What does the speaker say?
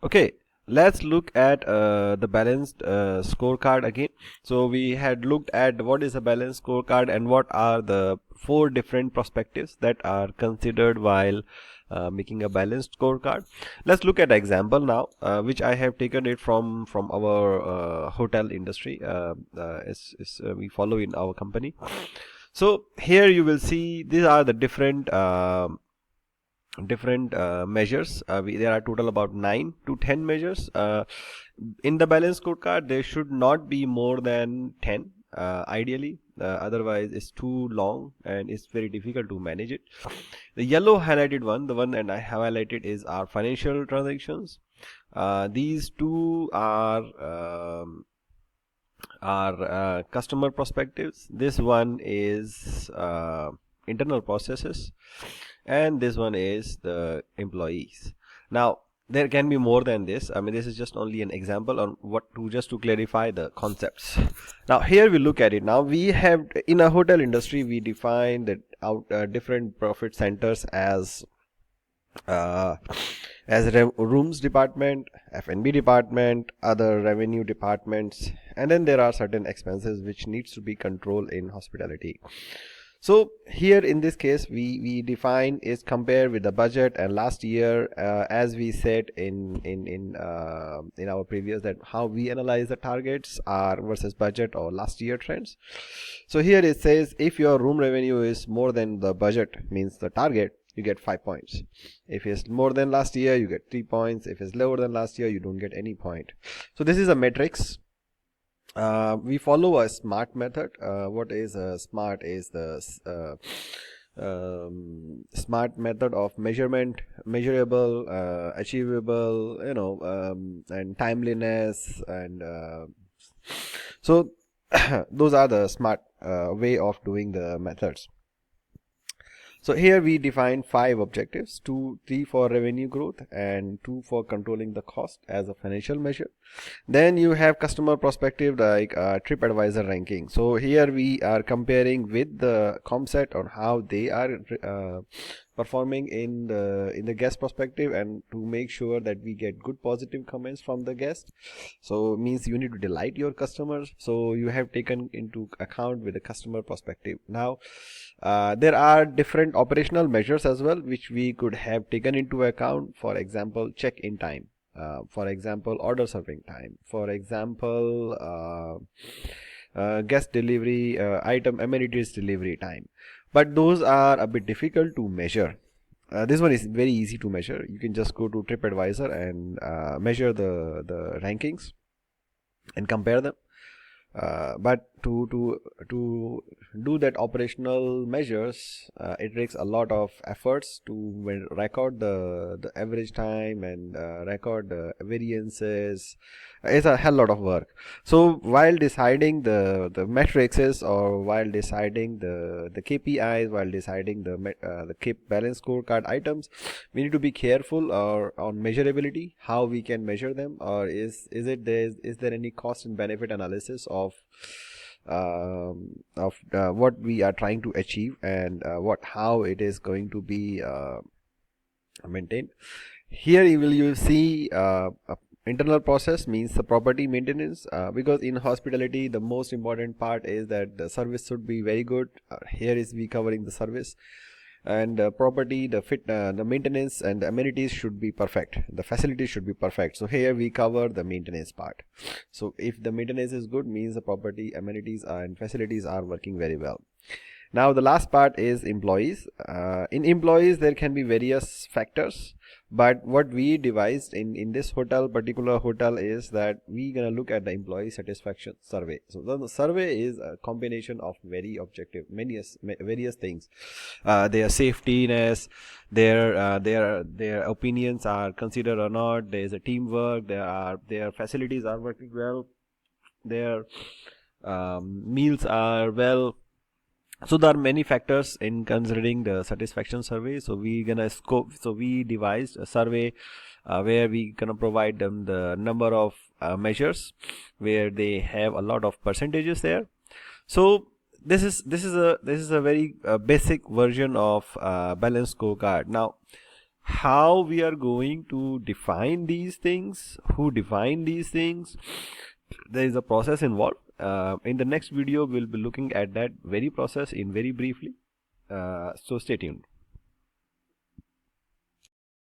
Okay, let's look at the balanced scorecard again. So we had looked at what is a balanced scorecard and what are the four different perspectives that are considered while making a balanced scorecard. Let's look at an example now, which I have taken it from our hotel industry. We follow in our company. So here you will see these are the different measures. There are total about 9 to 10 measures. In the balance scorecard, there should not be more than 10, ideally. Otherwise, it's too long and it's very difficult to manage it. The yellow highlighted one, the one that I have highlighted, is our financial transactions. These two are customer perspectives. This one is internal processes, and this one is the employees. Now there can be more than this. I mean, this is just only an example on what to just to clarify the concepts. Now here we look at it. Now we have in a hotel industry we define that out different profit centers uh, as rooms department, F&B department, other revenue departments, and then there are certain expenses which needs to be controlled in hospitality. So here in this case we define is compare with the budget and last year, as we said in our previous, that how we analyze the targets are versus budget or last year trends. So here it says if your room revenue is more than the budget, means the target, you get 5 points. If it's more than last year, you get 3 points. If it's lower than last year, you don't get any point. So this is a matrix. We follow a SMART method. What is a SMART is the SMART method of measurement: measurable, achievable, and timeliness, and so those are the SMART way of doing the methods. So here we define 5 objectives: 3 for revenue growth and 2 for controlling the cost as a financial measure. Then you have customer perspective, like TripAdvisor ranking. So here we are comparing with the ComSet on how they are performing in the guest perspective, and to make sure that we get good positive comments from the guest. So it means you need to delight your customers, so you have taken into account with the customer perspective. Now there are different operational measures as well which we could have taken into account. For example, check-in time, for example, order serving time, for example, guest delivery, item amenities delivery time. But those are a bit difficult to measure. This one is very easy to measure. You can just go to TripAdvisor and measure the rankings and compare them. But to do that operational measures, it takes a lot of efforts to record the average time and record the variances. It's a hell lot of work. So while deciding the matrices, or while deciding the KPIs, while deciding the balance scorecard items, we need to be careful on measurability, how we can measure them, or is there any cost and benefit analysis of what we are trying to achieve, and how it is going to be maintained. Here you see internal process, means the property maintenance, because in hospitality the most important part is that the service should be very good. Here is we covering the service, and property, the maintenance and the amenities should be perfect, the facilities should be perfect. So here we cover the maintenance part. So if the maintenance is good, means the property, amenities and facilities are working very well. Now the last part is employees. In employees there can be various factors, but what we devised in this particular hotel is that we gonna look at the employee satisfaction survey. So the survey is a combination of very objective, various things. Their safetyness, their opinions are considered or not. There is a teamwork. Their facilities are working well. Their meals are well. So there are many factors in considering the satisfaction survey. So we gonna scope. So we devised a survey where we gonna provide them the number of measures where they have a lot of percentages there. So this is a very basic version of balanced scorecard. Now, how we are going to define these things, who define these things. There is a process involved. In the next video we'll be looking at that very process in very briefly. So stay tuned.